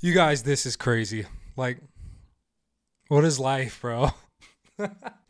You guys, this is crazy. Like, what is life, bro?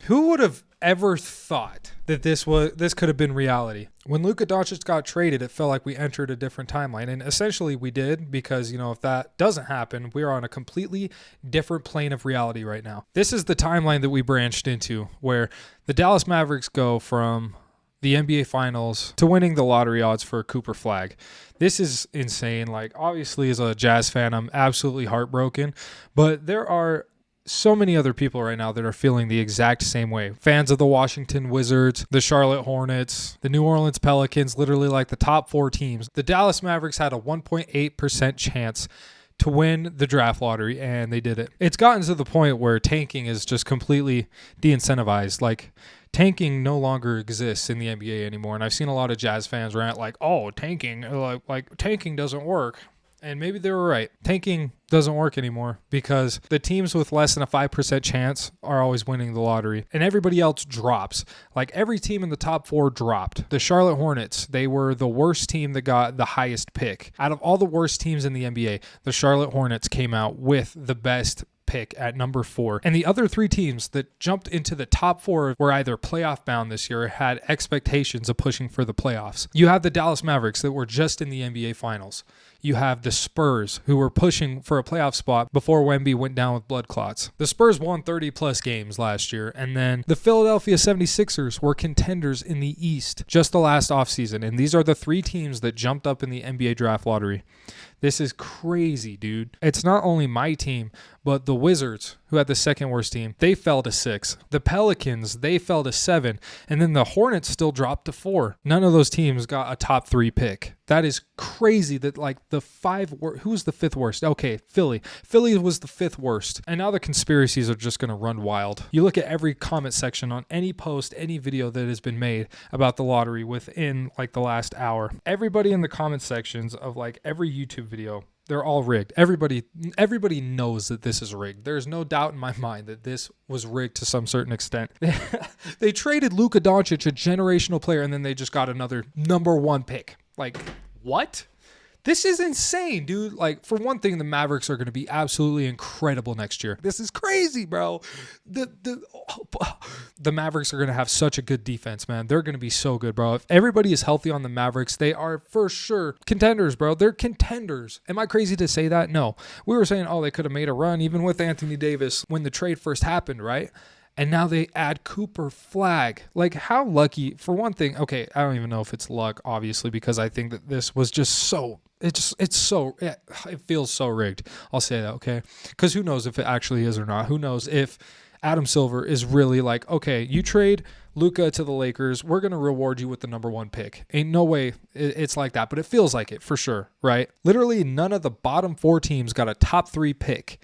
Who would have ever thought that this could have been reality? When Luka Doncic got traded, it felt like we entered a different timeline. And essentially we did because, if that doesn't happen, we're on a completely different plane of reality right now. This is the timeline that we branched into where the Dallas Mavericks go from the NBA Finals to winning the lottery odds for Cooper Flag. This is insane. Like, obviously, as a Jazz fan, I'm absolutely heartbroken. But there are so many other people right now that are feeling the exact same way. Fans of the Washington Wizards, the Charlotte Hornets, the New Orleans Pelicans, literally like the top 4 teams. The Dallas Mavericks had a 1.8% chance to win the draft lottery, and they did it. It's gotten to the point where tanking is just completely de-incentivized. Like, tanking no longer exists in the NBA anymore, and I've seen a lot of Jazz fans rant like, "Oh, tanking, like tanking doesn't work." And maybe they were right. Tanking doesn't work anymore because the teams with less than a 5% chance are always winning the lottery, and everybody else drops. Like, every team in the top 4 dropped. The Charlotte Hornets, they were the worst team that got the highest pick. Out of all the worst teams in the NBA, the Charlotte Hornets came out with the best pick at number 4. And the other 3 teams that jumped into the top 4 were either playoff bound this year or had expectations of pushing for the playoffs. You have the Dallas Mavericks that were just in the NBA Finals. You have the Spurs, who were pushing for a playoff spot before Wemby went down with blood clots. The Spurs won 30-plus games last year, and then the Philadelphia 76ers were contenders in the East just the last offseason, and these are the 3 teams that jumped up in the NBA draft lottery. This is crazy, dude. It's not only my team, but the Wizards, who had the second worst team, they fell to 6. The Pelicans, they fell to 7. And then the Hornets still dropped to 4. None of those teams got a top 3 pick. That is crazy that, like, the 5... Who was the 5th worst? Okay, Philly. Philly was the 5th worst. And now the conspiracies are just going to run wild. You look at every comment section on any post, any video that has been made about the lottery within, like, the last hour. Everybody in the comment sections of, like, every YouTube video, they're all rigged. Everybody knows that this is rigged. There's no doubt in my mind that this was rigged to some certain extent. They traded Luka Doncic, a generational player, and then they just got another number 1 pick. Like, what? This is insane, dude. Like, for one thing, the Mavericks are going to be absolutely incredible next year. This is crazy, bro. The Mavericks are going to have such a good defense, man. They're going to be so good, bro. If everybody is healthy on the Mavericks, they are for sure contenders, bro. They're contenders. Am I crazy to say that? No. We were saying, they could have made a run even with Anthony Davis when the trade first happened, right? And now they add Cooper Flag. Like, how lucky? For one thing, okay, I don't even know if it's luck, obviously, because I think that this was just so... It feels so rigged. I'll say that, okay? Because who knows if it actually is or not? Who knows if Adam Silver is really like, okay, you trade Luka to the Lakers, we're going to reward you with the number 1 pick. Ain't no way it's like that, but it feels like it for sure, right? Literally none of the bottom 4 teams got a top 3 pick.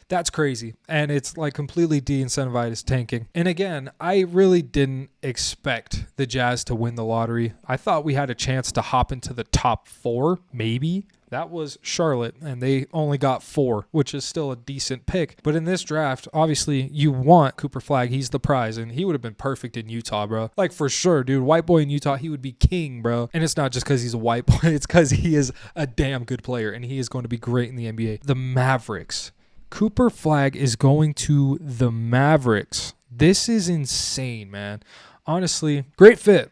That's crazy. And it's like completely de-incentivized tanking. And again, I really didn't expect the Jazz to win the lottery. I thought we had a chance to hop into the top 4, maybe. That was Charlotte, and they only got 4, which is still a decent pick. But in this draft, obviously, you want Cooper Flag. He's the prize, and he would have been perfect in Utah, bro. Like, for sure, dude. White boy in Utah, he would be king, bro. And it's not just because he's a white boy. It's because he is a damn good player, and he is going to be great in the NBA. The Mavericks. Cooper Flag is going to the Mavericks. This is insane, man. Honestly, great fit.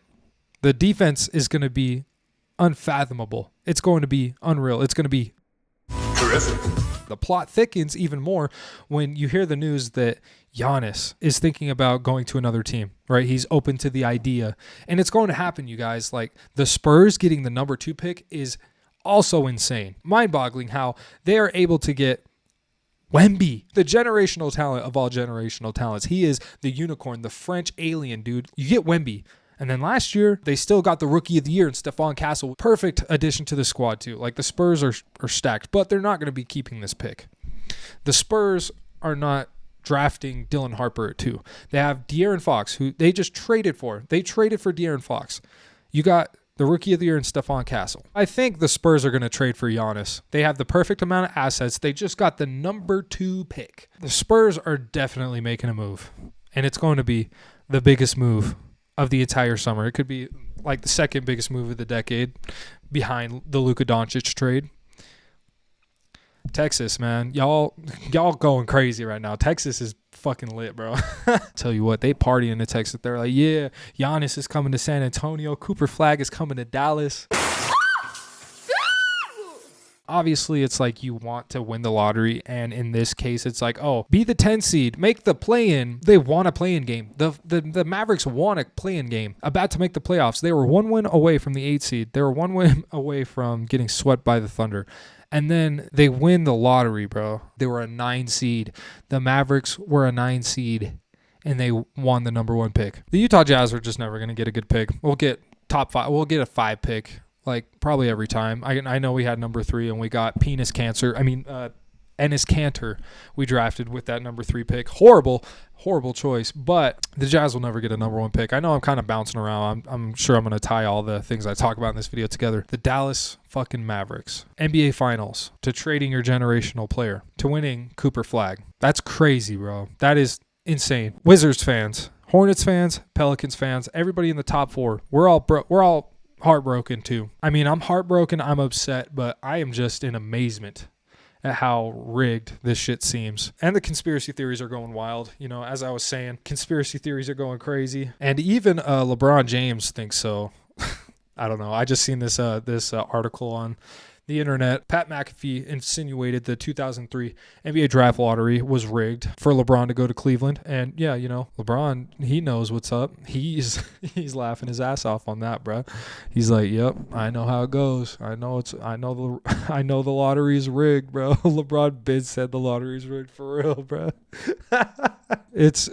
The defense is going to be unfathomable. It's going to be unreal. It's going to be terrific. The plot thickens even more when you hear the news that Giannis is thinking about going to another team, right? He's open to the idea. And it's going to happen, you guys. Like, the Spurs getting the number 2 pick is also insane. Mind-boggling how they are able to get Wemby, the generational talent of all generational talents. He is the unicorn, the French alien, dude. You get Wemby. And then last year, they still got the Rookie of the Year in Stephon Castle. Perfect addition to the squad, too. Like, the Spurs are stacked, but they're not going to be keeping this pick. The Spurs are not drafting Dylan Harper, too. They have De'Aaron Fox, who they just traded for. They traded for De'Aaron Fox. You got the Rookie of the Year in Stephon Castle. I think the Spurs are going to trade for Giannis. They have the perfect amount of assets. They just got the number 2 pick. The Spurs are definitely making a move, and it's going to be the biggest move of the entire summer. It could be like the second biggest move of the decade behind the Luka Doncic trade. Texas, man. Y'all going crazy right now. Texas is fucking lit, bro. Tell you what, they party in the Texas. They're like, yeah, Giannis is coming to San Antonio. Cooper Flag is coming to Dallas. Obviously, it's like you want to win the lottery, and in this case, it's like, oh, be the 10 seed, make the play-in. They want a play-in game. The Mavericks want a play-in game, about to make the playoffs. They were 1 win away from the 8 seed. They were 1 win away from getting swept by the Thunder. And then they win the lottery, bro. They were a 9 seed. The Mavericks were a 9 seed, and they won the number 1 pick. The Utah Jazz are just never going to get a good pick. We'll get top 5. We'll get a 5 pick. Like, probably every time. I know we had number 3 and we got Ennis Cantor we drafted with that number 3 pick. Horrible choice. But the Jazz will never get a number 1 pick. I know I'm kind of bouncing around. I'm sure I'm going to tie all the things I talk about in this video together. The Dallas fucking Mavericks. NBA Finals. To trading your generational player. To winning Cooper Flag. That's crazy, bro. That is insane. Wizards fans. Hornets fans. Pelicans fans. Everybody in the top 4. We're all heartbroken too. I mean, I'm heartbroken, I'm upset, but I am just in amazement at how rigged this shit seems. And the conspiracy theories are going wild. You know, as I was saying, conspiracy theories are going crazy. And even LeBron James thinks so. I don't know. I just seen this article on the internet. Pat McAfee insinuated the 2003 NBA draft lottery was rigged for LeBron to go to Cleveland. And yeah, you know, LeBron, he knows what's up. He's laughing his ass off on that, bro. He's like, "Yep, I know how it goes. I know the lottery's rigged, bro." LeBron said the lottery's rigged for real, bro. It's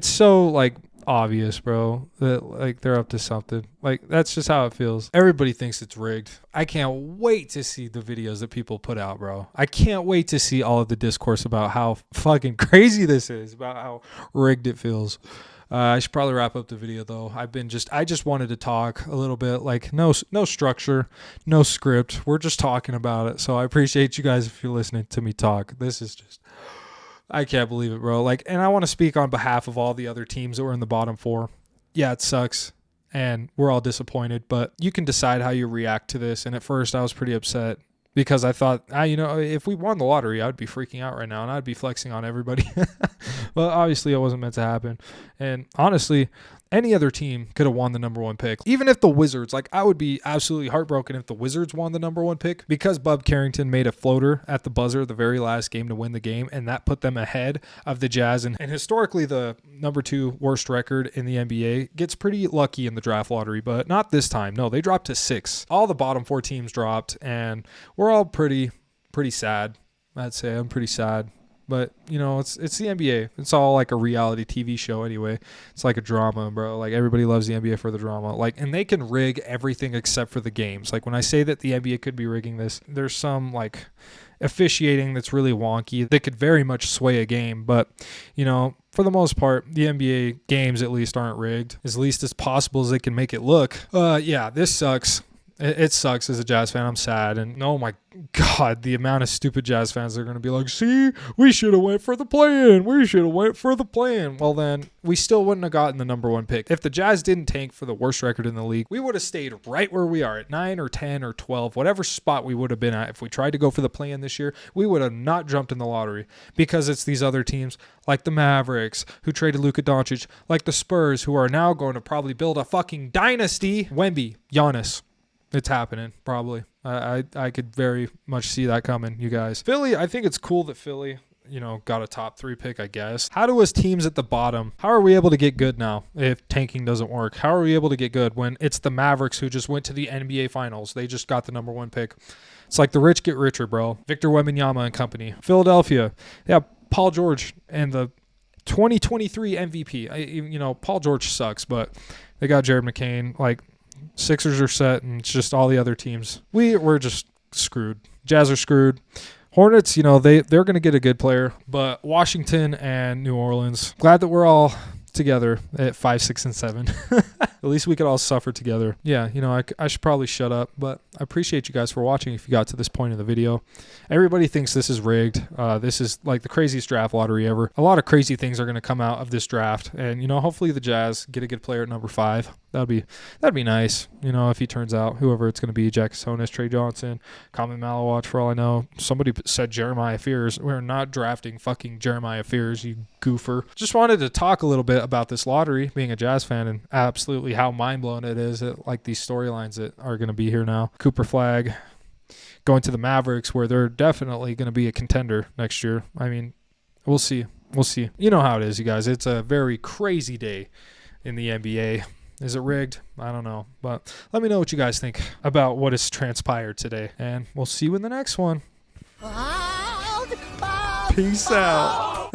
so like obvious, bro, that like they're up to something. Like, that's just how it feels. Everybody thinks it's rigged. I can't wait to see the videos that people put out, bro. I can't wait to see all of the discourse about how fucking crazy this is, about how rigged it feels. I should probably wrap up the video though. I just wanted to talk a little bit, like no structure, no script. We're just talking about it. So I appreciate you guys if you're listening to me talk. This is just, I can't believe it, bro. Like, and I want to speak on behalf of all the other teams that were in the bottom 4. Yeah, it sucks, and we're all disappointed, but you can decide how you react to this. And at first, I was pretty upset because I thought, if we won the lottery, I would be freaking out right now, and I'd be flexing on everybody. Well, obviously, it wasn't meant to happen. And honestly, any other team could have won the number 1 pick. Even if the Wizards, like, I would be absolutely heartbroken if the Wizards won the number 1 pick, because Bub Carrington made a floater at the buzzer the very last game to win the game, and that put them ahead of the Jazz. And historically, the number 2 worst record in the NBA gets pretty lucky in the draft lottery, but not this time. No, they dropped to 6. All the bottom 4 teams dropped, and we're all pretty sad. I'd say I'm pretty sad. But, you know, it's the NBA. It's all like a reality TV show anyway. It's like a drama, bro. Like, everybody loves the NBA for the drama. Like, and they can rig everything except for the games. Like, when I say that the NBA could be rigging this, there's some, like, officiating that's really wonky that could very much sway a game. But, you know, for the most part, the NBA games at least aren't rigged. As least as possible as they can make it look. Yeah, this sucks. It sucks as a Jazz fan. I'm sad. And oh my God, the amount of stupid Jazz fans that are going to be like, see, we should have went for the play-in. Well, then we still wouldn't have gotten the number 1 pick. If the Jazz didn't tank for the worst record in the league, we would have stayed right where we are at 9 or 10 or 12, whatever spot we would have been at. If we tried to go for the play-in this year, we would have not jumped in the lottery, because it's these other teams like the Mavericks who traded Luka Doncic, like the Spurs who are now going to probably build a fucking dynasty. Wemby, Giannis. It's happening, probably. I could very much see that coming, you guys. Philly, I think it's cool that Philly, you know, got a top 3 pick, I guess. How do us teams at the bottom, how are we able to get good now if tanking doesn't work? How are we able to get good when it's the Mavericks who just went to the NBA Finals? They just got the number 1 pick. It's like the rich get richer, bro. Victor Wembanyama and company. Philadelphia, yeah, Paul George and the 2023 MVP. You know, Paul George sucks, but they got Jared McCain. Like, Sixers are set, and it's just all the other teams. We're just screwed. Jazz are screwed. Hornets, you know, they're going to get a good player, but Washington and New Orleans, glad that we're all together at 5, 6, and 7. At least we could all suffer together. Yeah, you know, I should probably shut up, but I appreciate you guys for watching if you got to this point in the video. Everybody thinks this is rigged. This is like the craziest draft lottery ever. A lot of crazy things are going to come out of this draft, and you know, hopefully the Jazz get a good player at number 5. That'd be nice. You know, if he turns out, whoever it's going to be, Accusations, Trey Johnson, Common Malawatch, for all I know. Somebody said Jeremiah Fears. We're not drafting fucking Jeremiah Fears, you goofer. Just wanted to talk a little bit about this lottery, being a Jazz fan, and absolutely how mind-blown it is at like these storylines that are going to be here now. Cooper Flag going to the Mavericks, where they're definitely going to be a contender next year. I mean, we'll see. We'll see. You know how it is, you guys. It's a very crazy day in the NBA. Is it rigged? I don't know. But let me know what you guys think about what has transpired today. And we'll see you in the next one. Peace out.